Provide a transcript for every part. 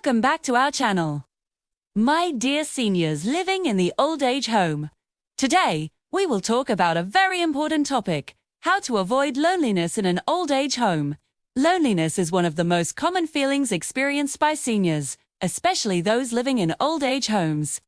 Welcome back to our channel. My dear seniors living in the old age home. Today, we will talk about a very important topic, how to avoid loneliness in an old age home. Loneliness is one of the most common feelings experienced by seniors, especially those living in old age homes.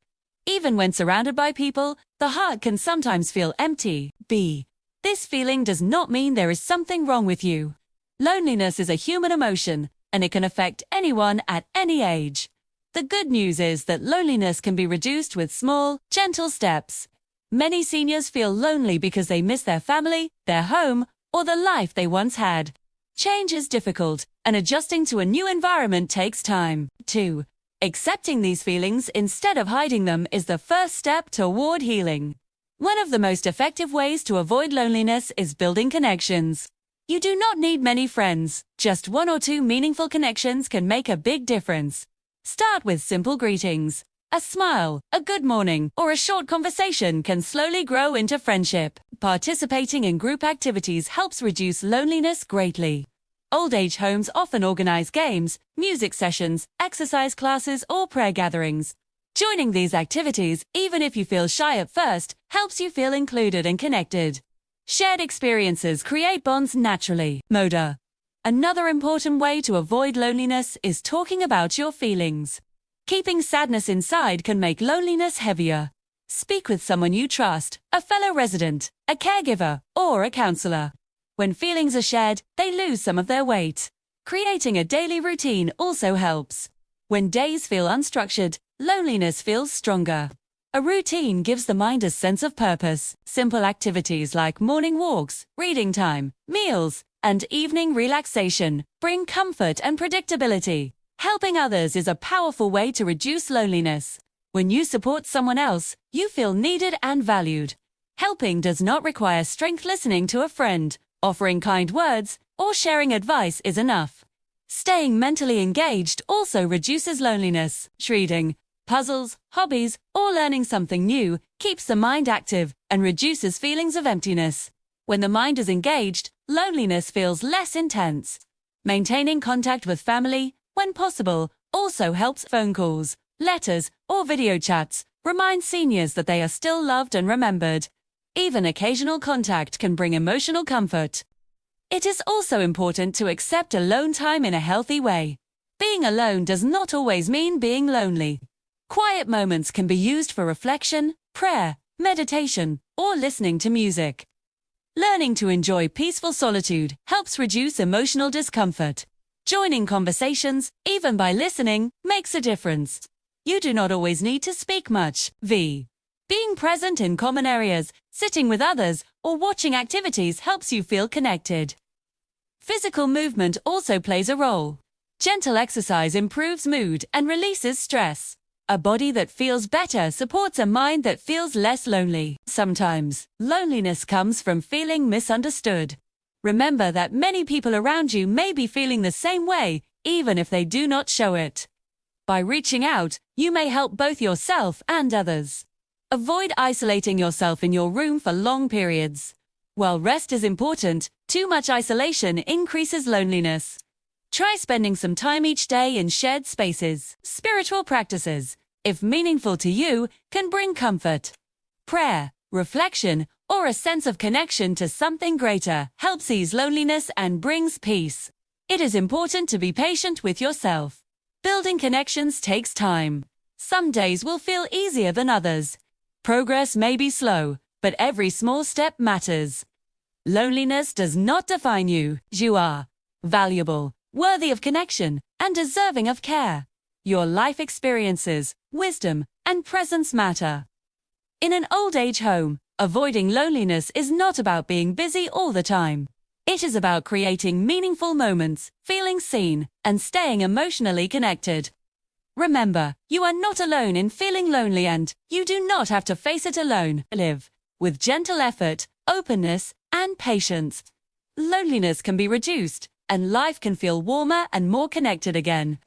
Even when surrounded by people, the heart can sometimes feel empty. This feeling does not mean there is something wrong with you. Loneliness is a human emotion, and it can affect anyone at any age. The good news is that loneliness can be reduced with small, gentle steps. Many seniors feel lonely because they miss their family, their home, or the life they once had. Change is difficult, and adjusting to a new environment takes time. 2. Accepting these feelings instead of hiding them is the first step toward healing. One of the most effective ways to avoid loneliness is building connections. You do not need many friends. Just 1 or 2 meaningful connections can make a big difference. Start with simple greetings. A smile, a good morning, or a short conversation can slowly grow into friendship. Participating in group activities helps reduce loneliness greatly. Old age homes often organize games, music sessions, exercise classes, or prayer gatherings. Joining these activities, even if you feel shy at first, helps you feel included and connected. Shared experiences create bonds naturally. Moda. Another important way to avoid loneliness is talking about your feelings. Keeping sadness inside can make loneliness heavier. Speak with someone you trust, a fellow resident, a caregiver, or a counselor. When feelings are shared, they lose some of their weight. Creating a daily routine also helps. When days feel unstructured, loneliness feels stronger. A routine gives the mind a sense of purpose. Simple activities like morning walks, reading time, meals, and evening relaxation bring comfort and predictability. Helping others is a powerful way to reduce loneliness. When you support someone else, you feel needed and valued. Helping does not require strength. Listening to a friend, offering kind words, or sharing advice is enough. Staying mentally engaged also reduces loneliness. Reading, puzzles, hobbies, or learning something new keeps the mind active and reduces feelings of emptiness. When the mind is engaged, loneliness feels less intense. Maintaining contact with family, when possible, also helps. Phone calls, letters, or video chats remind seniors that they are still loved and remembered. Even occasional contact can bring emotional comfort. It is also important to accept alone time in a healthy way. Being alone does not always mean being lonely. Quiet moments can be used for reflection, prayer, meditation, or listening to music. Learning to enjoy peaceful solitude helps reduce emotional discomfort. Joining conversations, even by listening, makes a difference. You do not always need to speak much. Being present in common areas, sitting with others, or watching activities helps you feel connected. Physical movement also plays a role. Gentle exercise improves mood and releases stress. A body that feels better supports a mind that feels less lonely. Sometimes, loneliness comes from feeling misunderstood. Remember that many people around you may be feeling the same way, even if they do not show it. By reaching out, you may help both yourself and others. Avoid isolating yourself in your room for long periods. While rest is important, too much isolation increases loneliness. Try spending some time each day in shared spaces. Spiritual practices, if meaningful to you, can bring comfort. Prayer, reflection, or a sense of connection to something greater helps ease loneliness and brings peace. It is important to be patient with yourself. Building connections takes time. Some days will feel easier than others. Progress may be slow, but every small step matters. Loneliness does not define you. You are valuable, worthy of connection, and deserving of care. Your life experiences, wisdom, and presence matter. In an old age home, avoiding loneliness is not about being busy all the time. It is about creating meaningful moments, feeling seen, and staying emotionally connected. Remember, you are not alone in feeling lonely, and you do not have to face it alone. Live with gentle effort, openness, and patience. Loneliness can be reduced, and life can feel warmer and more connected again.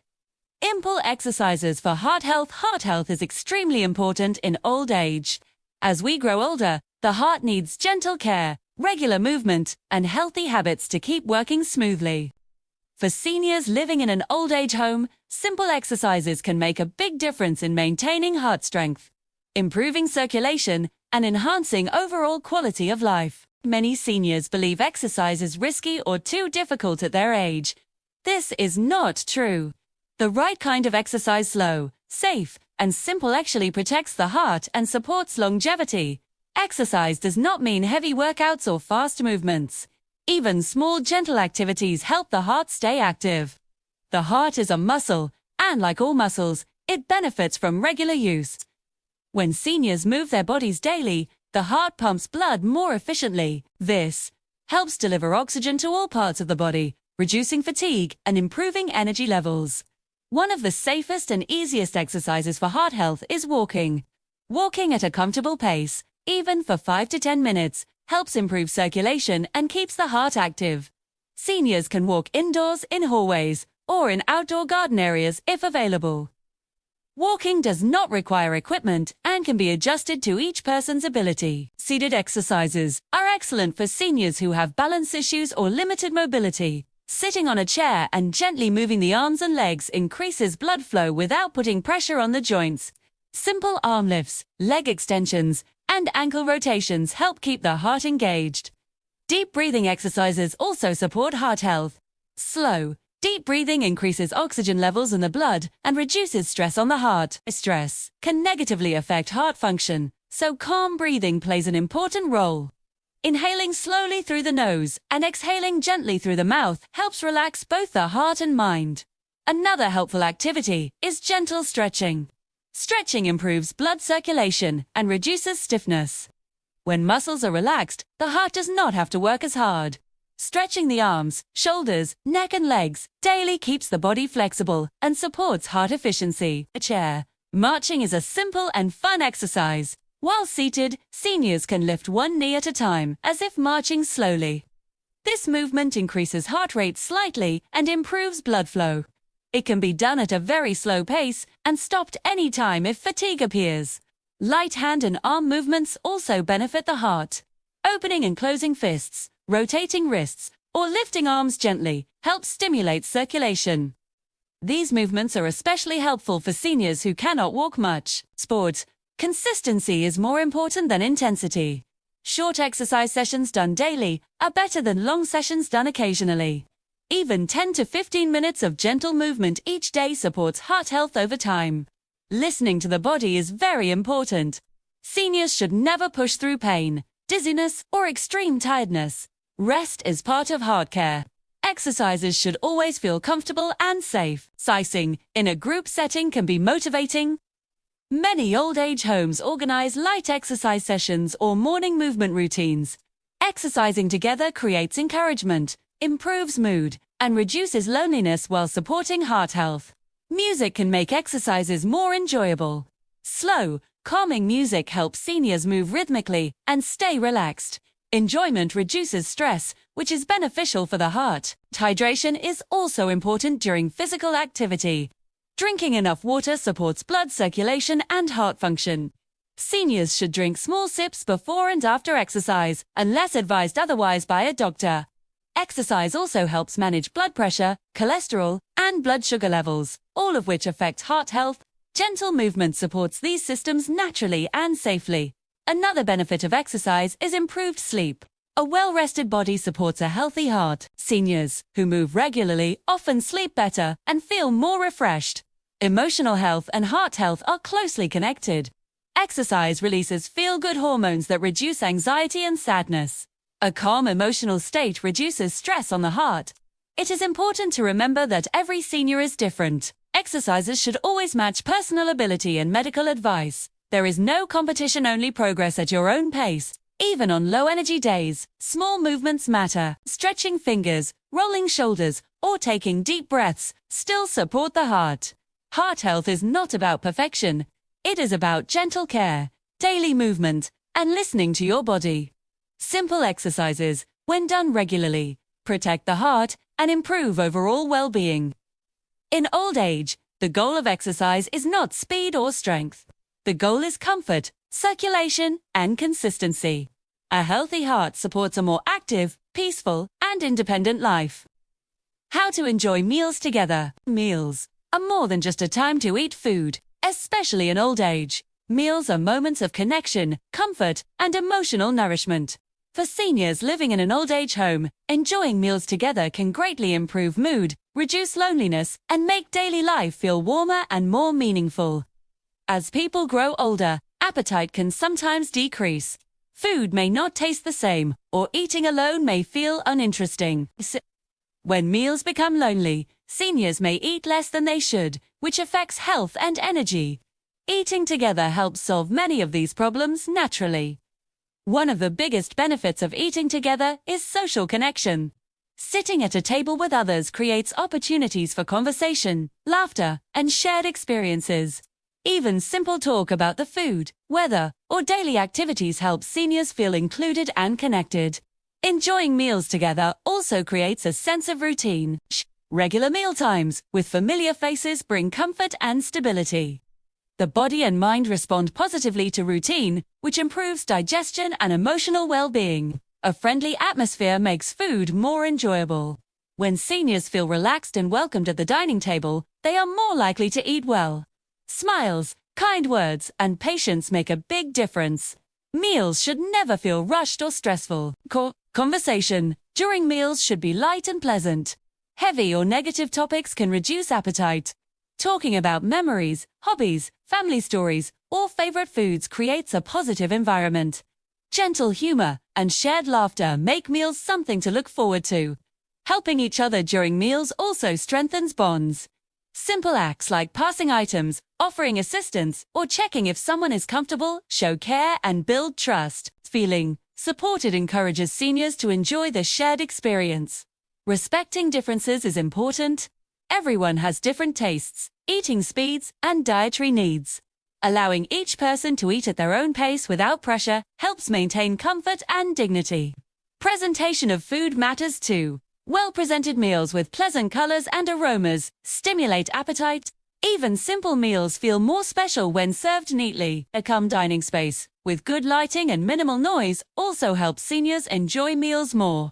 Simple exercises for heart health. Heart health is extremely important in old age. As we grow older, the heart needs gentle care, regular movement, and healthy habits to keep working smoothly. For seniors living in an old age home, simple exercises can make a big difference in maintaining heart strength, improving circulation, and enhancing overall quality of life. Many seniors believe exercise is risky or too difficult at their age. This is not true. The right kind of exercise, slow, safe, and simple, actually protects the heart and supports longevity. Exercise does not mean heavy workouts or fast movements. Even small, gentle activities help the heart stay active. The heart is a muscle, and like all muscles, it benefits from regular use. When seniors move their bodies daily, the heart pumps blood more efficiently. This helps deliver oxygen to all parts of the body, reducing fatigue and improving energy levels. One of the safest and easiest exercises for heart health is walking. Walking at a comfortable pace, even for 5 to 10 minutes, helps improve circulation and keeps the heart active. Seniors can walk indoors, in hallways, or in outdoor garden areas if available. Walking does not require equipment and can be adjusted to each person's ability. Seated exercises are excellent for seniors who have balance issues or limited mobility. Sitting on a chair and gently moving the arms and legs increases blood flow without putting pressure on the joints. Simple arm lifts, leg extensions, and ankle rotations help keep the heart engaged. Deep breathing exercises also support heart health. Slow, deep breathing increases oxygen levels in the blood and reduces stress on the heart. Stress can negatively affect heart function, so calm breathing plays an important role. Inhaling slowly through the nose and exhaling gently through the mouth helps relax both the heart and mind. Another helpful activity is gentle stretching. Stretching improves blood circulation and reduces stiffness. When muscles are relaxed, the heart does not have to work as hard. Stretching the arms, shoulders, neck and legs daily keeps the body flexible and supports heart efficiency. A chair. Marching is a simple and fun exercise. While seated, seniors can lift one knee at a time, as if marching slowly. This movement increases heart rate slightly and improves blood flow. It can be done at a very slow pace and stopped any time if fatigue appears. Light hand and arm movements also benefit the heart. Opening and closing fists, rotating wrists, or lifting arms gently helps stimulate circulation. These movements are especially helpful for seniors who cannot walk much. Sport. Consistency is more important than intensity. Short exercise sessions done daily are better than long sessions done occasionally. Even 10 to 15 minutes of gentle movement each day supports heart health over time. Listening to the body is very important. Seniors should never push through pain, dizziness, or extreme tiredness. Rest is part of heart care. Exercises should always feel comfortable and safe. Exercising in a group setting can be motivating. Many old age homes organize light exercise sessions or morning movement routines. Exercising together creates encouragement, improves mood, and reduces loneliness while supporting heart health. Music can make exercises more enjoyable. Slow, calming music helps seniors move rhythmically and stay relaxed. Enjoyment reduces stress, which is beneficial for the heart. Hydration is also important during physical activity. Drinking enough water supports blood circulation and heart function. Seniors should drink small sips before and after exercise, unless advised otherwise by a doctor. Exercise also helps manage blood pressure, cholesterol, and blood sugar levels, all of which affect heart health. Gentle movement supports these systems naturally and safely. Another benefit of exercise is improved sleep. A well-rested body supports a healthy heart. Seniors who move regularly often sleep better and feel more refreshed. Emotional health and heart health are closely connected. Exercise releases feel-good hormones that reduce anxiety and sadness. A calm emotional state reduces stress on the heart. It is important to remember that every senior is different. Exercises should always match personal ability and medical advice. There is no competition, only progress at your own pace. Even on low-energy days, small movements matter. Stretching fingers, rolling shoulders, or taking deep breaths still support the heart. Heart health is not about perfection. It is about gentle care, daily movement, and listening to your body. Simple exercises, when done regularly, protect the heart and improve overall well-being. In old age, the goal of exercise is not speed or strength. The goal is comfort, circulation, and consistency. A healthy heart supports a more active, peaceful, and independent life. How to enjoy meals together. Meals are more than just a time to eat food, especially in old age. Meals are moments of connection, comfort, and emotional nourishment. For seniors living in an old age home, enjoying meals together can greatly improve mood, reduce loneliness, and make daily life feel warmer and more meaningful. As people grow older, appetite can sometimes decrease. Food may not taste the same, or eating alone may feel uninteresting. When meals become lonely, seniors may eat less than they should, which affects health and energy. Eating together helps solve many of these problems naturally. One of the biggest benefits of eating together is social connection. Sitting at a table with others creates opportunities for conversation, laughter, and shared experiences. Even simple talk about the food, weather, or daily activities helps seniors feel included and connected. Enjoying meals together also creates a sense of routine. Regular meal times with familiar faces bring comfort and stability. The body and mind respond positively to routine, which improves digestion and emotional well-being. A friendly atmosphere makes food more enjoyable. When seniors feel relaxed and welcomed at the dining table, they are more likely to eat well. Smiles, kind words, and patience make a big difference. Meals should never feel rushed or stressful. Conversation during meals should be light and pleasant. Heavy or negative topics can reduce appetite. Talking about memories, hobbies, family stories, or favorite foods creates a positive environment. Gentle humor and shared laughter make meals something to look forward to. Helping each other during meals also strengthens bonds. Simple acts like passing items, offering assistance, or checking if someone is comfortable show care and build trust. Feeling supported encourages seniors to enjoy the shared experience. Respecting differences is important. Everyone has different tastes, eating speeds, and dietary needs. Allowing each person to eat at their own pace without pressure helps maintain comfort and dignity. Presentation of food matters too. Well-presented meals with pleasant colors and aromas stimulate appetite. Even simple meals feel more special when served neatly. A calm dining space with good lighting and minimal noise also helps seniors enjoy meals more.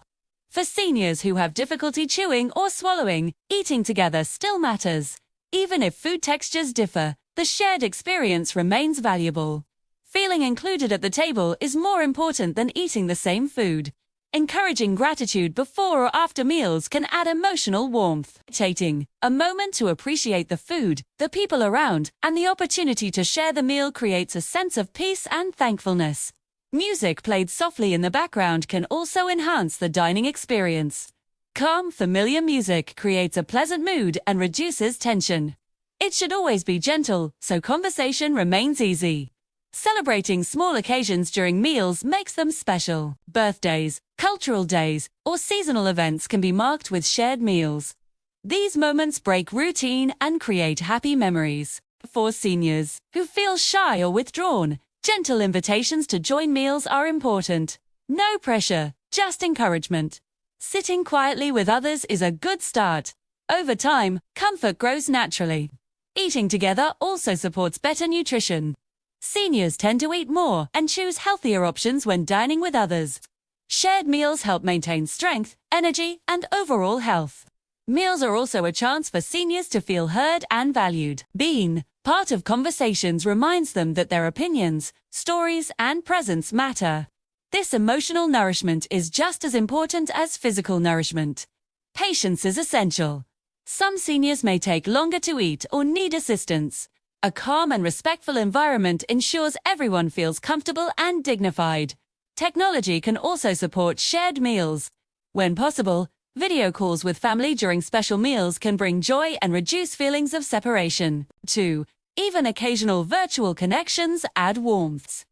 For seniors who have difficulty chewing or swallowing, eating together still matters. Even if food textures differ, the shared experience remains valuable. Feeling included at the table is more important than eating the same food. Encouraging gratitude before or after meals can add emotional warmth. Taking a moment to appreciate the food, the people around, and the opportunity to share the meal creates a sense of peace and thankfulness. Music played softly in the background can also enhance the dining experience. Calm, familiar music creates a pleasant mood and reduces tension. It should always be gentle, so conversation remains easy. Celebrating small occasions during meals makes them special. Birthdays, cultural days, or seasonal events can be marked with shared meals. These moments break routine and create happy memories. For seniors who feel shy or withdrawn, gentle invitations to join meals are important. No pressure, just encouragement. Sitting quietly with others is a good start. Over time, comfort grows naturally. Eating together also supports better nutrition. Seniors tend to eat more and choose healthier options when dining with others. Shared meals help maintain strength, energy, and overall health. Meals are also a chance for seniors to feel heard and valued. Being part of conversations reminds them that their opinions, stories, and presence matter. This emotional nourishment is just as important as physical nourishment. Patience is essential. Some seniors may take longer to eat or need assistance. A calm and respectful environment ensures everyone feels comfortable and dignified. Technology can also support shared meals. When possible, video calls with family during special meals can bring joy and reduce feelings of separation. 2. Even occasional virtual connections add warmth.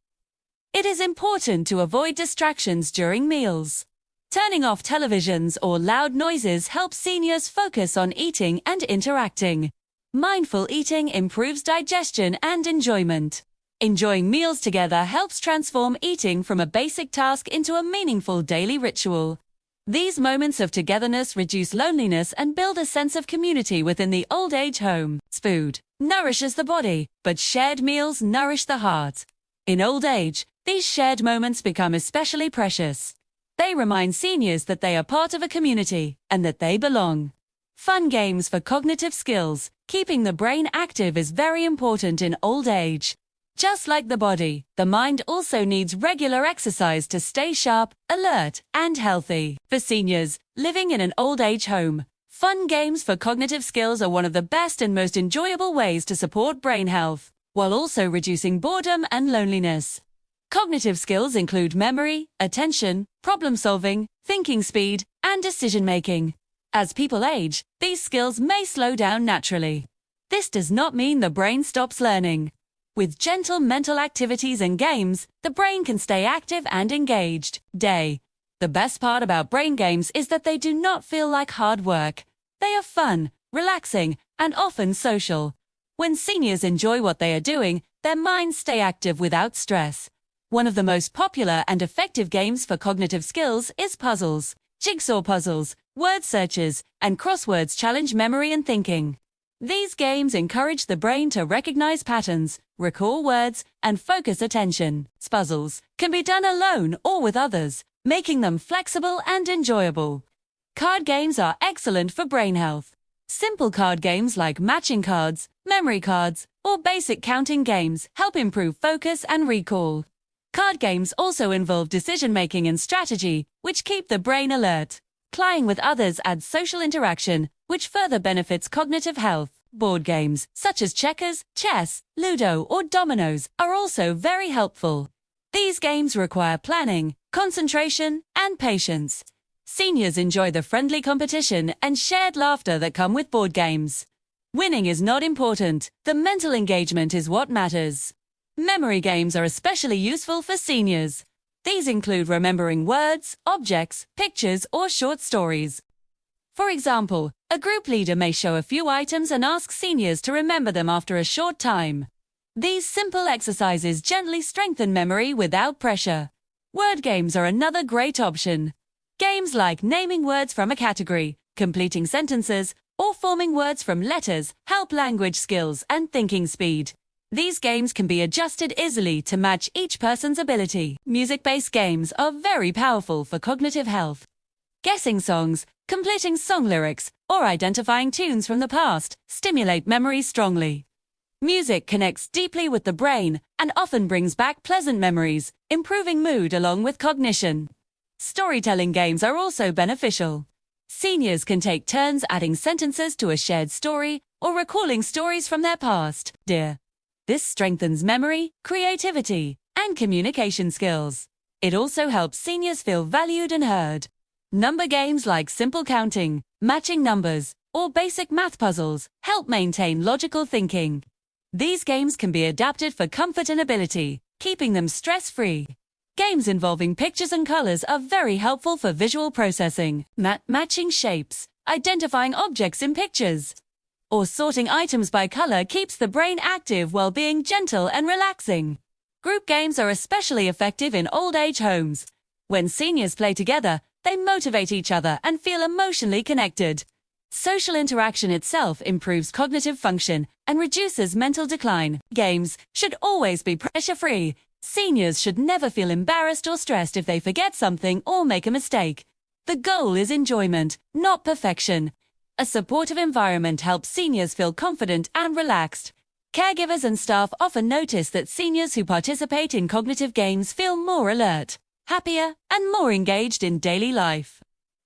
It is important to avoid distractions during meals. Turning off televisions or loud noises helps seniors focus on eating and interacting. Mindful eating improves digestion and enjoyment. Enjoying meals together helps transform eating from a basic task into a meaningful daily ritual. These moments of togetherness reduce loneliness and build a sense of community within the old age home. Food nourishes the body, but shared meals nourish the heart. In old age, these shared moments become especially precious. They remind seniors that they are part of a community and that they belong. Fun games for cognitive skills. Keeping the brain active is very important in old age. Just like the body, the mind also needs regular exercise to stay sharp, alert, and healthy. For seniors living in an old age home, fun games for cognitive skills are one of the best and most enjoyable ways to support brain health, while also reducing boredom and loneliness. Cognitive skills include memory, attention, problem-solving, thinking speed, and decision-making. As people age, these skills may slow down naturally. This does not mean the brain stops learning. With gentle mental activities and games, the brain can stay active and engaged. The best part about brain games is that they do not feel like hard work. They are fun, relaxing, and often social. When seniors enjoy what they are doing, their minds stay active without stress. One of the most popular and effective games for cognitive skills is puzzles. Jigsaw puzzles, word searches, and crosswords challenge memory and thinking. These games encourage the brain to recognize patterns, recall words, and focus attention. Puzzles can be done alone or with others, making them flexible and enjoyable. Card games are excellent for brain health. Simple card games like matching cards, memory cards, or basic counting games help improve focus and recall. Card games also involve decision-making and strategy, which keep the brain alert. Playing with others adds social interaction, which further benefits cognitive health. Board games, such as checkers, chess, ludo, or dominoes, are also very helpful. These games require planning, concentration, and patience. Seniors enjoy the friendly competition and shared laughter that come with board games. Winning is not important. The mental engagement is what matters. Memory games are especially useful for seniors. These include remembering words, objects, pictures, or short stories. For example, a group leader may show a few items and ask seniors to remember them after a short time. These simple exercises gently strengthen memory without pressure. Word games are another great option. Games like naming words from a category, completing sentences, or forming words from letters help language skills and thinking speed. These games can be adjusted easily to match each person's ability. Music-based games are very powerful for cognitive health. Guessing songs, completing song lyrics, or identifying tunes from the past stimulate memory strongly. Music connects deeply with the brain and often brings back pleasant memories, improving mood along with cognition. Storytelling games are also beneficial. Seniors can take turns adding sentences to a shared story or recalling stories from their past. This strengthens memory, creativity, and communication skills. It also helps seniors feel valued and heard. Number games like simple counting, matching numbers, or basic math puzzles help maintain logical thinking. These games can be adapted for comfort and ability, keeping them stress-free. Games involving pictures and colors are very helpful for visual processing, matching shapes, identifying objects in pictures, or sorting items by color keeps the brain active while being gentle and relaxing. Group games are especially effective in old age homes. When seniors play together, they motivate each other and feel emotionally connected. Social interaction itself improves cognitive function and reduces mental decline. Games should always be pressure-free. Seniors should never feel embarrassed or stressed if they forget something or make a mistake. The goal is enjoyment, not perfection. A supportive environment helps seniors feel confident and relaxed. Caregivers and staff often notice that seniors who participate in cognitive games feel more alert, happier, and more engaged in daily life.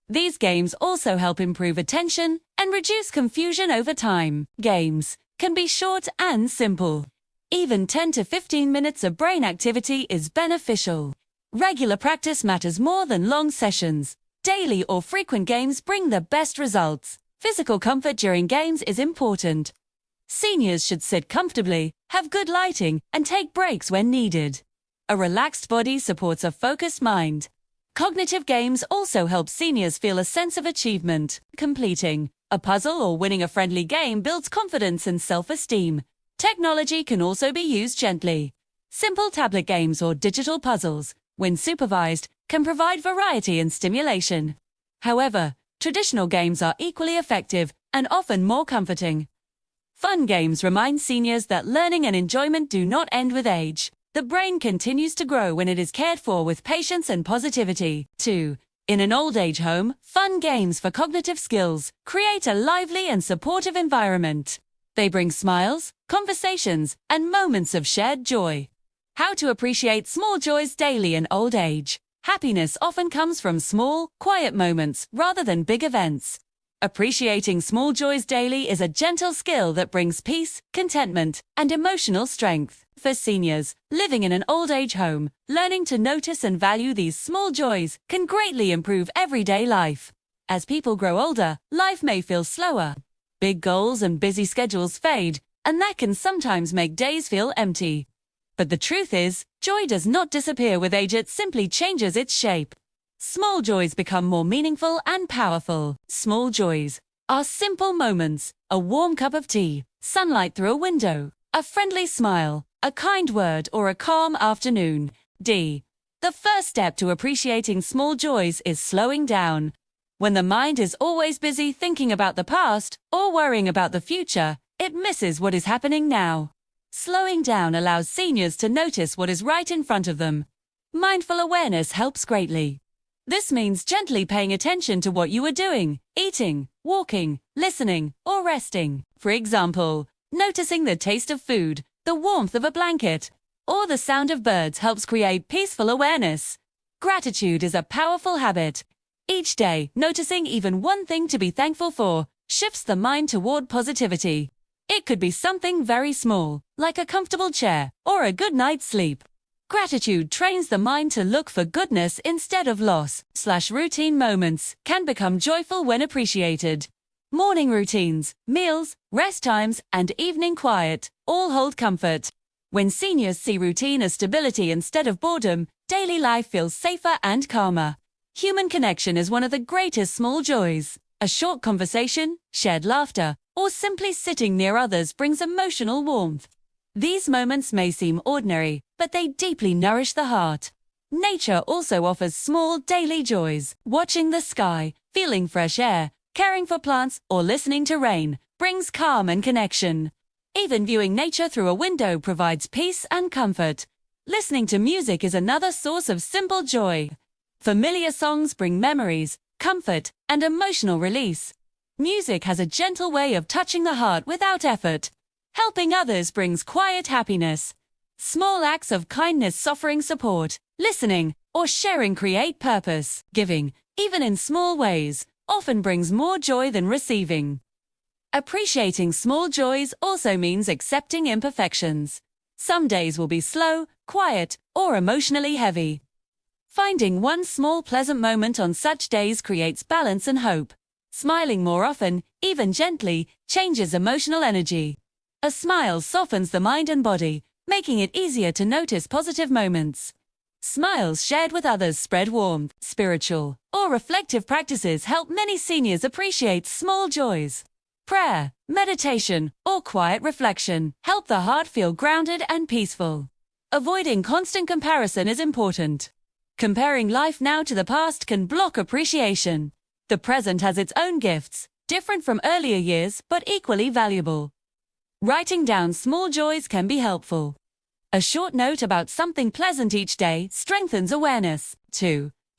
These games also help improve attention and reduce confusion over time. Games can be short and simple. Even 10 to 15 minutes of brain activity is beneficial. Regular practice matters more than long sessions. Daily or frequent games bring the best results. Physical comfort during games is important. Seniors should sit comfortably, have good lighting, and take breaks when needed. A relaxed body supports a focused mind. Cognitive games also help seniors feel a sense of achievement. Completing a puzzle or winning a friendly game builds confidence and self-esteem. Technology can also be used gently. Simple tablet games or digital puzzles, when supervised, can provide variety and stimulation. However, traditional games are equally effective and often more comforting. Fun games remind seniors that learning and enjoyment do not end with age. The brain continues to grow when it is cared for with patience and positivity. In an old age home, fun games for cognitive skills create a lively and supportive environment. They bring smiles, conversations, and moments of shared joy. How to appreciate small joys daily in old age. Happiness often comes from small, quiet moments rather than big events. Appreciating small joys daily is a gentle skill that brings peace, contentment, and emotional strength. For seniors living in an old age home, learning to notice and value these small joys can greatly improve everyday life. As people grow older, life may feel slower. Big goals and busy schedules fade, and that can sometimes make days feel empty. But the truth is, joy does not disappear with age, it simply changes its shape. Small joys become more meaningful and powerful. Small joys are simple moments: a warm cup of tea, sunlight through a window, a friendly smile, a kind word, or a calm afternoon. The first step to appreciating small joys is slowing down. When the mind is always busy thinking about the past or worrying about the future, it misses what is happening now. Slowing down allows seniors to notice what is right in front of them. Mindful awareness helps greatly. This means gently paying attention to what you are doing, eating, walking, listening, or resting. For example, noticing the taste of food, the warmth of a blanket, or the sound of birds helps create peaceful awareness. Gratitude is a powerful habit. Each day, noticing even one thing to be thankful for shifts the mind toward positivity. It could be something very small, like a comfortable chair or a good night's sleep. Gratitude trains the mind to look for goodness instead of loss. Routine moments can become joyful when appreciated. Morning routines, meals, rest times, and evening quiet all hold comfort. When seniors see routine as stability instead of boredom, daily life feels safer and calmer. Human connection is one of the greatest small joys. A short conversation, shared laughter, or simply sitting near others brings emotional warmth. These moments may seem ordinary, but they deeply nourish the heart. Nature also offers small daily joys. Watching the sky, feeling fresh air, caring for plants, or listening to rain brings calm and connection. Even viewing nature through a window provides peace and comfort. Listening to music is another source of simple joy. Familiar songs bring memories, comfort, and emotional release. Music has a gentle way of touching the heart without effort. Helping others brings quiet happiness. Small acts of kindness, offering support, listening, or sharing create purpose. Giving, even in small ways, often brings more joy than receiving. Appreciating small joys also means accepting imperfections. Some days will be slow, quiet, or emotionally heavy. Finding one small pleasant moment on such days creates balance and hope. Smiling more often, even gently, changes emotional energy. A smile softens the mind and body, making it easier to notice positive moments. Smiles shared with others spread warmth. Spiritual or reflective practices help many seniors appreciate small joys. Prayer, meditation, or quiet reflection help the heart feel grounded and peaceful. Avoiding constant comparison is important. Comparing life now to the past can block appreciation. The present has its own gifts, different from earlier years but equally valuable. Writing down small joys can be helpful. A short note about something pleasant each day strengthens awareness.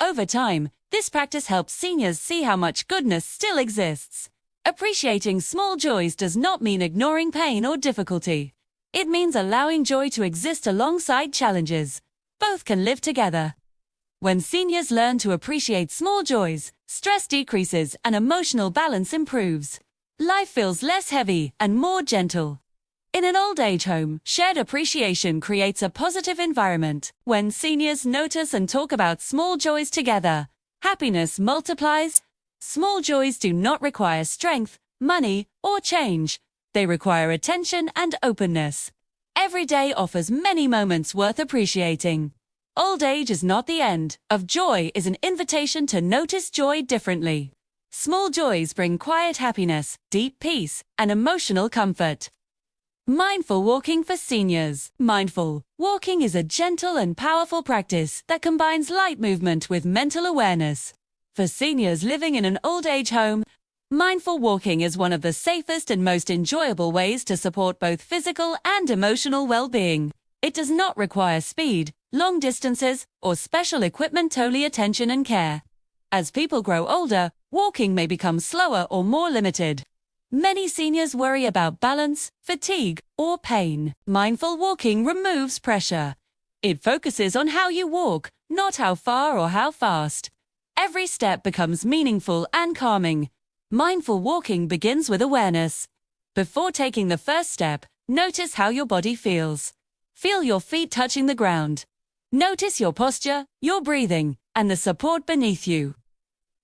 Over time, this practice helps seniors see how much goodness still exists. Appreciating small joys does not mean ignoring pain or difficulty. It means allowing joy to exist alongside challenges. Both can live together. When seniors learn to appreciate small joys, stress decreases and emotional balance improves. Life feels less heavy and more gentle. In an old age home, shared appreciation creates a positive environment. When seniors notice and talk about small joys together, happiness multiplies. Small joys do not require strength, money, or change. They require attention and openness. Every day offers many moments worth appreciating. Old age is not the end of joy, is an invitation to notice joy differently. Small joys bring quiet happiness, deep peace, and emotional comfort. Mindful walking for seniors. Mindful walking is a gentle and powerful practice that combines light movement with mental awareness. For seniors living in an old age home, mindful walking is one of the safest and most enjoyable ways to support both physical and emotional well-being. It does not require speed, long distances, or special equipment, only attention and care. As people grow older, walking may become slower or more limited. Many seniors worry about balance, fatigue, or pain. Mindful walking removes pressure. It focuses on how you walk, not how far or how fast. Every step becomes meaningful and calming. Mindful walking begins with awareness. Before taking the first step, notice how your body feels. Feel your feet touching the ground. Notice your posture, your breathing, and the support beneath you.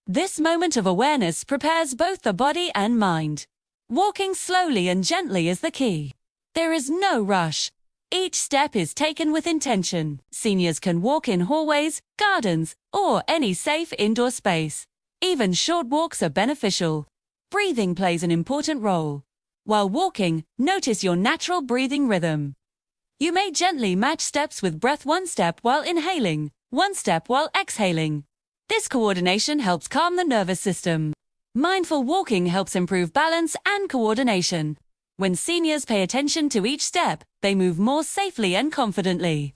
This moment of awareness prepares both the body and mind. Walking slowly and gently is the key. There is no rush. Each step is taken with intention. Seniors can walk in hallways, gardens, or any safe indoor space. Even short walks are beneficial. Breathing plays an important role. While walking, notice your natural breathing rhythm. You may gently match steps with breath, one step while inhaling, one step while exhaling. This coordination helps calm the nervous system. Mindful walking helps improve balance and coordination. When seniors pay attention to each step, they move more safely and confidently.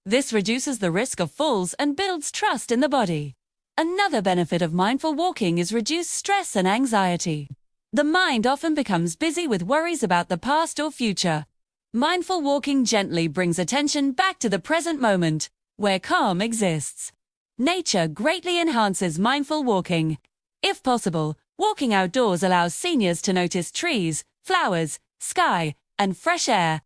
This reduces the risk of falls and builds trust in the body. Another benefit of mindful walking is reduced stress and anxiety. The mind often becomes busy with worries about the past or future. Mindful walking gently brings attention back to the present moment, where calm exists. Nature greatly enhances mindful walking. If possible, walking outdoors allows seniors to notice trees, flowers, sky, and fresh air.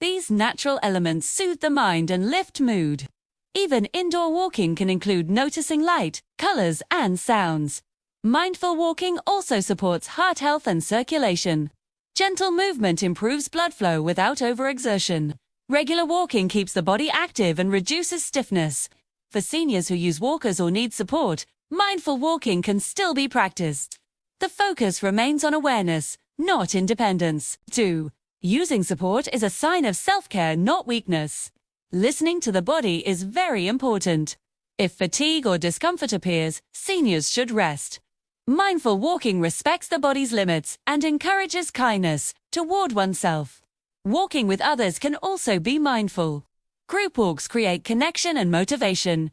These natural elements soothe the mind and lift mood. Even indoor walking can include noticing light, colors, and sounds. Mindful walking also supports heart health and circulation. Gentle movement improves blood flow without overexertion. Regular walking keeps the body active and reduces stiffness. For seniors who use walkers or need support, mindful walking can still be practiced. The focus remains on awareness, not independence. 2. Using support is a sign of self-care, not weakness. Listening to the body is very important. If fatigue or discomfort appears, seniors should rest. Mindful walking respects the body's limits and encourages kindness toward oneself. Walking with others can also be mindful. Group walks create connection and motivation.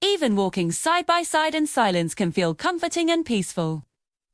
Even walking side by side in silence can feel comforting and peaceful.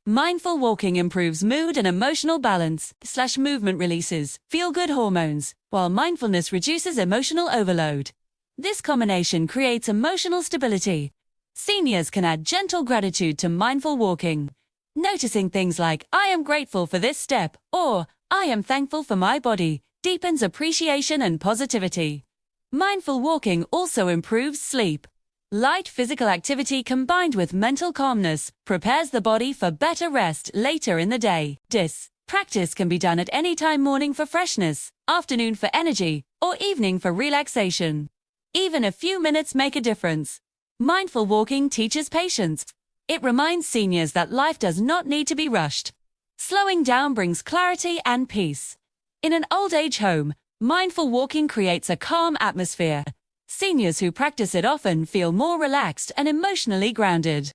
Mindful walking improves mood and emotional balance. Movement releases feel-good hormones, while mindfulness reduces emotional overload. This combination creates emotional stability. Seniors can add gentle gratitude to mindful walking. Noticing things like, "I am grateful for this step," or "I am thankful for my body," deepens appreciation and positivity. Mindful walking also improves sleep. Light physical activity combined with mental calmness prepares the body for better rest later in the day. This practice can be done at any time: morning for freshness, afternoon for energy, or evening for relaxation. Even a few minutes make a difference. Mindful walking teaches patience. It reminds seniors that life does not need to be rushed. Slowing down brings clarity and peace. In an old age home, mindful walking creates a calm atmosphere. Seniors who practice it often feel more relaxed and emotionally grounded.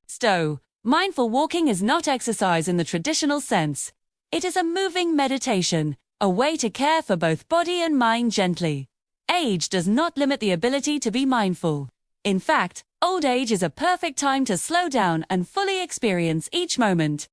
Mindful walking is not exercise in the traditional sense. It is a moving meditation, a way to care for both body and mind gently. Age does not limit the ability to be mindful. In fact, old age is a perfect time to slow down and fully experience each moment.